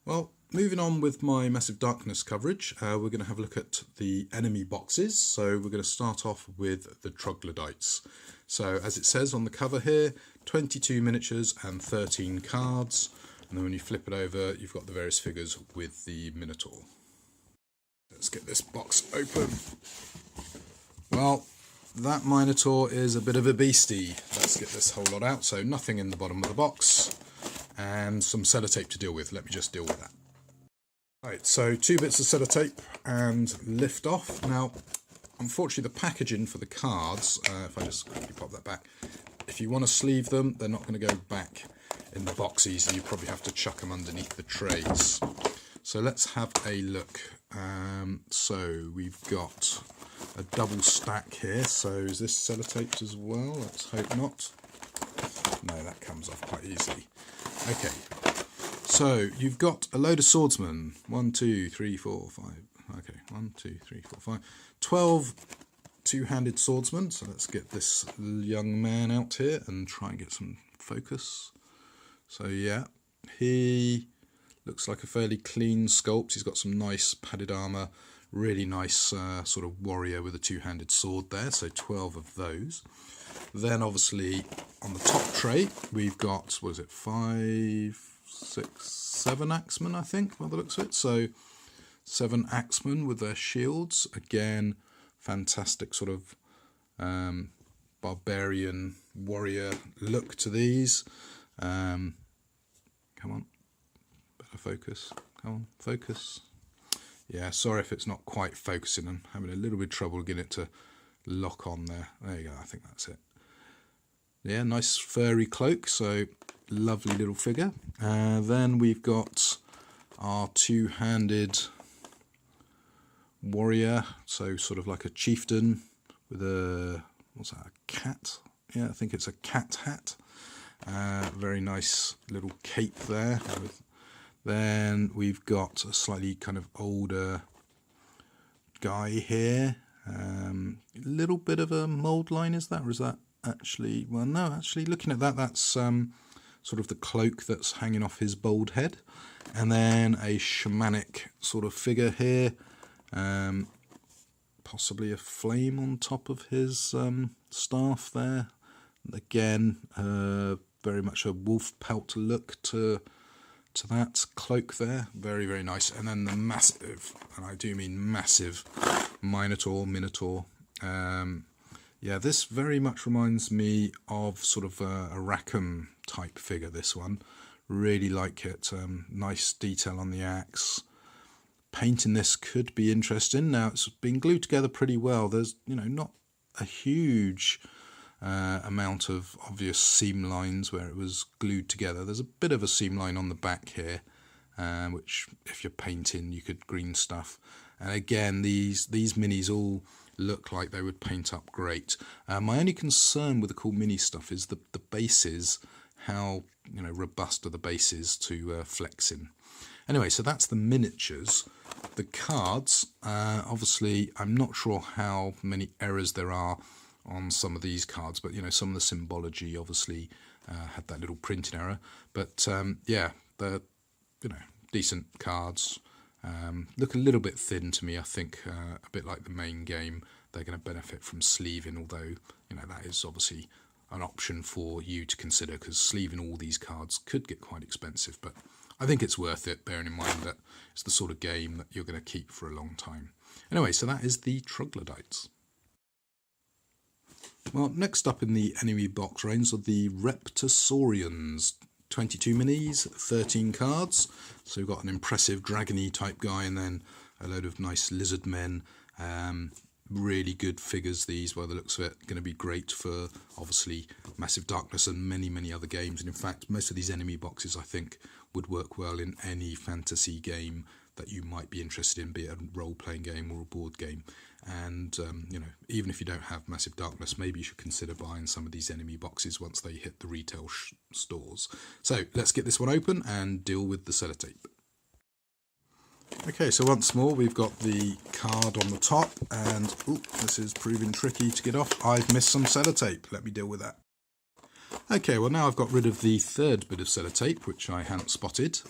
Well, moving on with my Massive Darkness coverage, we're going to have a look at the enemy boxes. So we're going to start off with the Troglodytes. So as it says on the cover here, 22 miniatures and 13 cards. And then when you flip it over, you've got the various figures with the Minotaur. Let's get this box open. Well, that Minotaur is a bit of a beastie. Let's get this whole lot out. So nothing in the bottom of the box and some sellotape to deal with. Let me just deal with that. Right, so 2 bits of sellotape and lift off. Now, unfortunately, the packaging for the cards, if I just quickly pop that back, if you want to sleeve them, they're not going to go back in the box easily. You probably have to chuck them underneath the trays. So let's have a look. So we've got a double stack here. So is this sellotaped as well? Let's hope not. No, that comes off quite easily. Okay, so you've got a load of swordsmen. 1, 2, 3, 4, 5. Okay, 1, 2, 3, 4, 5. 12 two-handed swordsmen. So let's get this young man out here and try and get some focus. So yeah, he looks like a fairly clean sculpt. He's got some nice padded armour, really nice sort of warrior with a two-handed sword there. So 12 of those. Then obviously on the top tray we've got, what is it, 5, 6, 7 axemen, I think, by the looks of it. So 7 axemen with their shields. Again, fantastic sort of barbarian warrior look to these. Come on, better focus. Come on, focus. Yeah, sorry if it's not quite focusing. I'm having a little bit of trouble getting it to lock on there. There you go, I think that's it. Yeah, nice furry cloak, so lovely little figure. Then we've got our two-handed warrior, so sort of like a chieftain with a, what's that, a cat? Yeah, I think it's a cat hat. Very nice little cape there. Then we've got a slightly kind of older guy here. A little bit of a mould line, is that? Or is that actually, well, no, actually looking at that, that's sort of the cloak that's hanging off his bald head. And then a shamanic sort of figure here. Possibly a flame on top of his staff there. Again, very much a wolf pelt look to that cloak there. Very, very nice. And then the massive, and I do mean massive, Minotaur. Yeah, this very much reminds me of sort of a Rackham type figure, this one. Really like it. Nice detail on the axe. Painting this could be interesting. Now, it's been glued together pretty well. There's, you know, not a huge amount of obvious seam lines where it was glued together. There's a bit of a seam line on the back here, which if you're painting you could green stuff. And again, these minis all look like they would paint up great. My only concern with the cool mini stuff is the bases, how, you know, robust are the bases to flex in. Anyway, so that's the miniatures. The cards, obviously I'm not sure how many errors there are on some of these cards, but you know, some of the symbology obviously had that little printing error. But yeah, they're, you know, decent cards. Look a little bit thin to me, I think, a bit like the main game. They're going to benefit from sleeving, although, you know, that is obviously an option for you to consider, because sleeving all these cards could get quite expensive, but I think it's worth it, bearing in mind that it's the sort of game that you're going to keep for a long time. Anyway, so that is the Troglodytes. Well, next up in the enemy box range are the Reptosaurians. 22 minis, 13 cards. So we've got an impressive dragony type guy and then a load of nice lizard men. Really good figures, these, by the looks of it. Going to be great for, obviously, Massive Darkness and many, many other games. And in fact, most of these enemy boxes, I think, would work well in any fantasy game that you might be interested in, be it a role-playing game or a board game. And, you know, even if you don't have Massive Darkness, maybe you should consider buying some of these enemy boxes once they hit the retail stores. So let's get this one open and deal with the sellotape. Okay, so once more we've got the card on the top, and ooh, this is proving tricky to get off. I've missed some sellotape. Let me deal with that. Okay, well now I've got rid of the third bit of sellotape, which I hadn't spotted.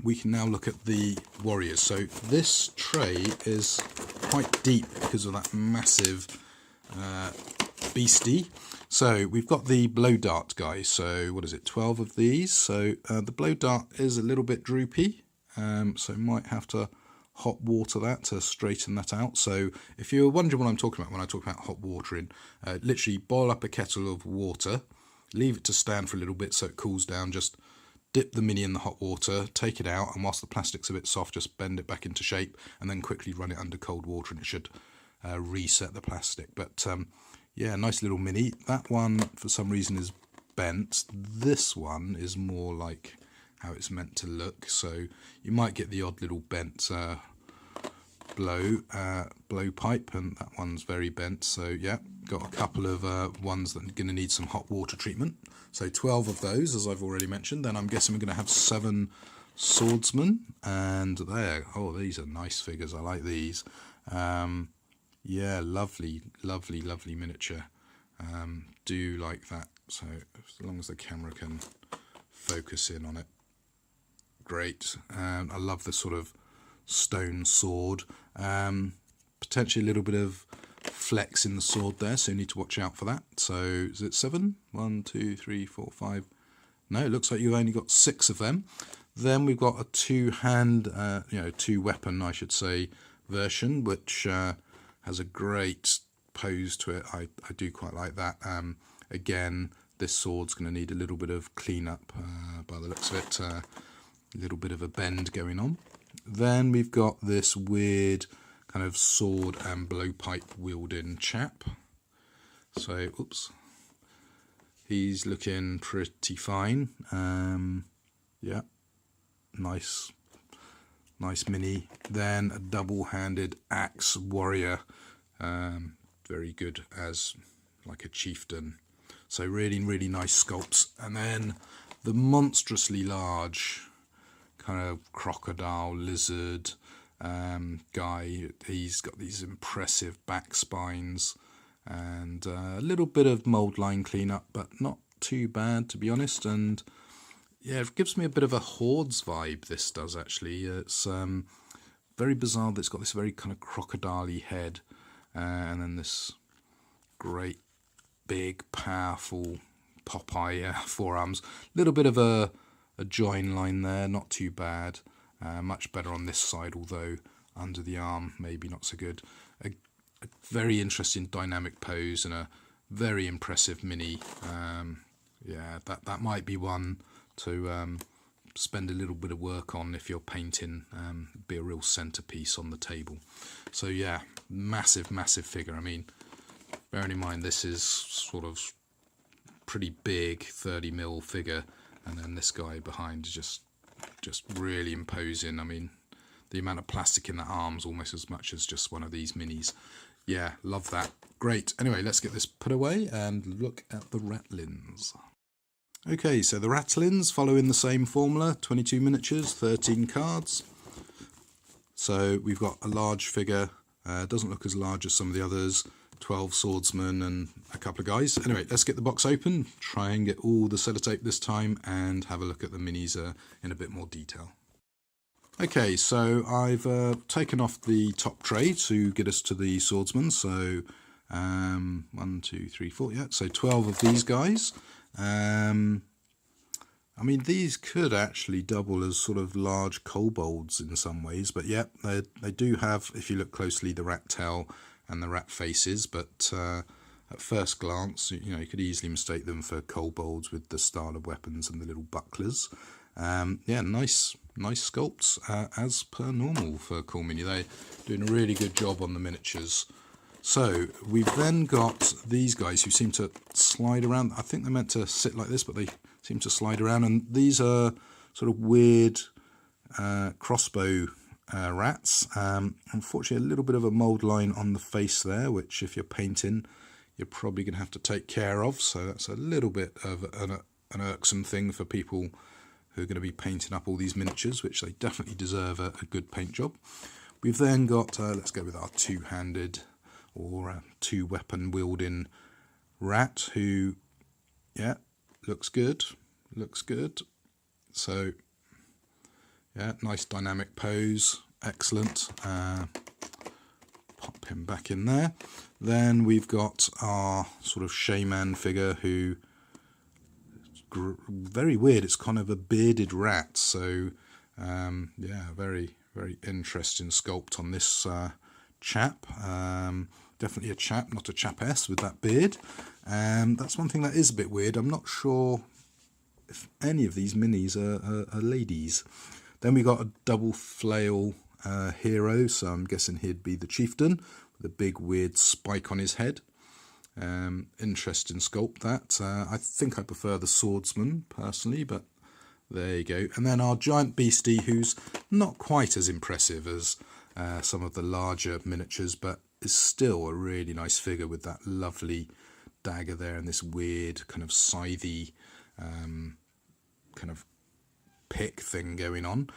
We can now look at the warriors. So this tray is quite deep because of that massive beastie. So we've got the blow dart guy. So what is it, 12 of these? So the blow dart is a little bit droopy, so might have to hot water that to straighten that out. So if you're wondering what I'm talking about when I talk about hot watering, literally boil up a kettle of water, leave it to stand for a little bit so it cools down, just dip the mini in the hot water, take it out, and whilst the plastic's a bit soft, just bend it back into shape and then quickly run it under cold water and it should reset the plastic. But yeah, nice little mini. That one for some reason is bent. This one is more like how it's meant to look, so you might get the odd little bent blow pipe, and that one's very bent. So yeah, got a couple of ones that are going to need some hot water treatment. So 12 of those, as I've already mentioned. Then I'm guessing we're going to have 7 swordsmen, and there, oh, these are nice figures. I like these. Yeah, lovely miniature. Do like that. So as long as the camera can focus in on it, great. I love the sort of stone sword. Potentially a little bit of flex in the sword there, so you need to watch out for that. So is it 7? 1, 2, 3, 4, 5. No, it looks like you've only got 6 of them. Then we've got a two-hand, two-weapon, I should say, version, which has a great pose to it. I do quite like that. Again, this sword's going to need a little bit of cleanup by the looks of it. A little bit of a bend going on. Then we've got this weird kind of sword and blowpipe wielding chap. So, oops. He's looking pretty fine. Yeah, nice mini. Then a double-handed axe warrior, very good as like a chieftain. So really nice sculpts. And then the monstrously large kind of crocodile lizard guy. He's got these impressive back spines and a little bit of mold line cleanup, but not too bad, to be honest. And yeah, it gives me a bit of a Hordes vibe, this does actually. It's very bizarre that it's got this very kind of crocodile-y head and then this great big powerful Popeye forearms. A little bit of a join line there, not too bad. Much better on this side, although under the arm maybe not so good. A very interesting dynamic pose and a very impressive mini. Yeah, that might be one to spend a little bit of work on if you're painting. Be a real centerpiece on the table. So yeah, massive figure. I mean, bearing in mind this is sort of pretty big 30mm figure, and then this guy behind is just really imposing. I mean, the amount of plastic in that arm's almost as much as just one of these minis. Yeah, love that. Great. Anyway, let's get this put away and look at the Ratlins. Okay, so the Ratlins follow in the same formula, 22 miniatures, 13 cards. So we've got a large figure, doesn't look as large as some of the others, 12 swordsmen and a couple of guys. Anyway, let's get the box open, try and get all the sellotape this time and have a look at the minis in a bit more detail. Okay, so I've taken off the top tray to get us to the swordsmen. So 1, 2, 3, 4, yeah, so 12 of these guys. I mean, these could actually double as sort of large kobolds in some ways, but yeah, they do have, if you look closely, the rat tail and the rat faces, but at first glance, you know, you could easily mistake them for kobolds with the style of weapons and the little bucklers. Yeah, nice sculpts, as per normal for Cool Mini. They're doing a really good job on the miniatures. So we've then got these guys who seem to slide around. I think they're meant to sit like this, but they seem to slide around. And these are sort of weird crossbow rats. Unfortunately, a little bit of a mould line on the face there, which if you're painting, you're probably going to have to take care of. So that's a little bit of an irksome thing for people who are going to be painting up all these miniatures, which they definitely deserve a good paint job. We've then got, let's go with our two-handed or two-weapon wielding rat who, yeah, looks good, looks good. So yeah, nice dynamic pose, excellent. Pop him back in there. Then we've got our sort of shaman figure who, very weird, it's kind of a bearded rat. So yeah, very, very interesting sculpt on this chap. Definitely a chap, not a chapess with that beard. That's one thing that is a bit weird. I'm not sure if any of these minis are ladies. Then we got a double flail hero, so I'm guessing he'd be the chieftain with a big weird spike on his head. Interesting sculpt that. I think I prefer the swordsman personally, but there you go. And then our giant beastie, who's not quite as impressive as some of the larger miniatures, but is still a really nice figure with that lovely dagger there and this weird kind of scythy kind of pick thing going on.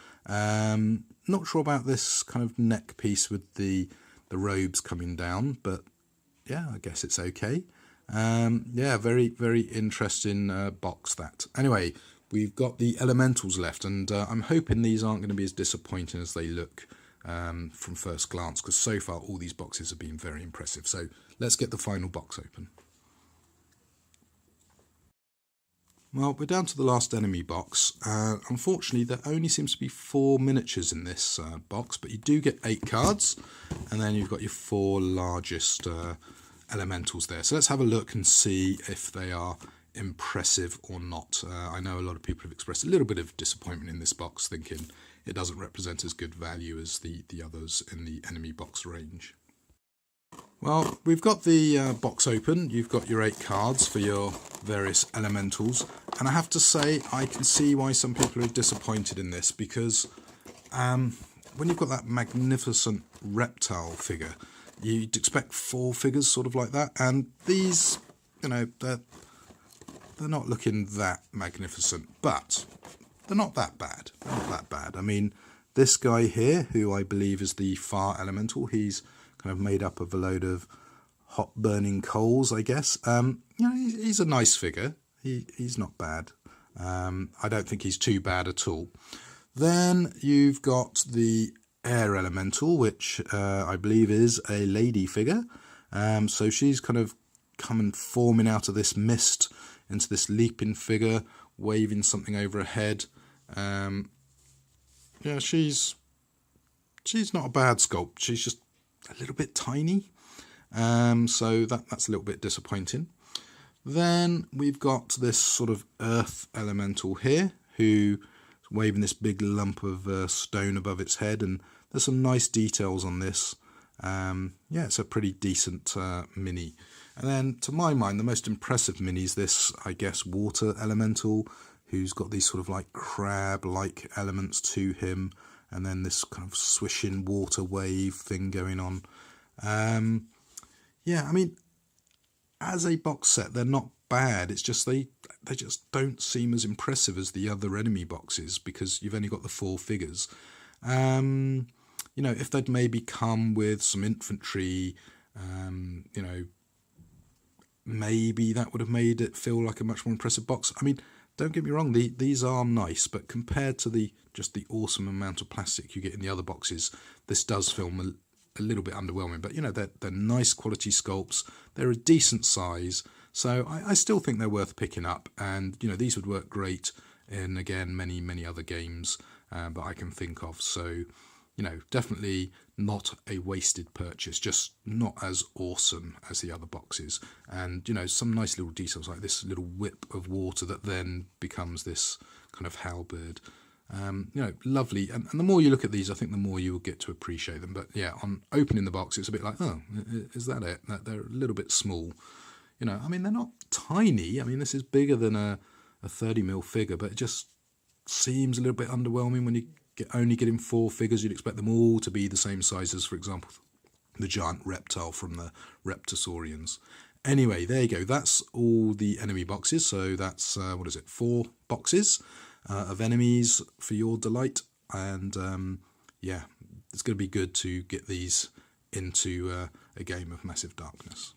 Not sure about this kind of neck piece with the robes coming down, but yeah, I guess it's okay. Yeah, very, very interesting box that. Anyway, we've got the elementals left, and I'm hoping these aren't going to be as disappointing as they look from first glance, because so far all these boxes have been very impressive. So let's get the final box open. Well, we're down to the last enemy box. Unfortunately, there only seems to be 4 miniatures in this box, but you do get 8 cards, and then you've got your 4 largest elementals there. So let's have a look and see if they are impressive or not. I know a lot of people have expressed a little bit of disappointment in this box, thinking it doesn't represent as good value as the others in the enemy box range. Well, we've got the box open. You've got your 8 cards for your various elementals, and I have to say I can see why some people are disappointed in this, because when you've got that magnificent reptile figure, you'd expect 4 figures sort of like that, and these, you know, they're not looking that magnificent, but they're not that bad. They're not that bad. I mean, this guy here, who I believe is the fire elemental, he's kind of made up of a load of hot burning coals, I guess. You know, he's a nice figure. He's not bad. I don't think he's too bad at all. Then you've got the air elemental, which I believe is a lady figure. So she's kind of coming, forming out of this mist into this leaping figure, waving something over her head. Yeah, she's not a bad sculpt. She's just a little bit tiny, so that's a little bit disappointing. Then we've got this sort of earth elemental here, who's waving this big lump of stone above its head, and there's some nice details on this. Yeah, it's a pretty decent mini. And then, to my mind, the most impressive mini is this, I guess, water elemental, who's got these sort of like crab-like elements to him, and then this kind of swishing water wave thing going on. Yeah, I mean, as a box set, they're not bad. It's just they just don't seem as impressive as the other enemy boxes, because you've only got the 4 figures. You know, if they'd maybe come with some infantry, you know, maybe that would have made it feel like a much more impressive box. I mean, don't get me wrong, these are nice, but compared to just the awesome amount of plastic you get in the other boxes, this does feel a little bit underwhelming. But, you know, they're nice quality sculpts. They're a decent size. So I still think they're worth picking up. And, you know, these would work great in, again, many, many other games that I can think of. So, you know, definitely not a wasted purchase, just not as awesome as the other boxes. And, you know, some nice little details like this little whip of water that then becomes this kind of halberd. You know, lovely. And the more you look at these, I think the more you will get to appreciate them. But yeah, on opening the box, it's a bit like, oh, is that it? They're a little bit small. You know, I mean, they're not tiny. I mean, this is bigger than a 30mm figure, but it just seems a little bit underwhelming when you only getting 4 figures. You'd expect them all to be the same size as, for example, the giant reptile from the Reptosaurians. Anyway, there you go. That's all the enemy boxes. So that's, 4 boxes of enemies for your delight. And yeah, it's going to be good to get these into a game of Massive Darkness.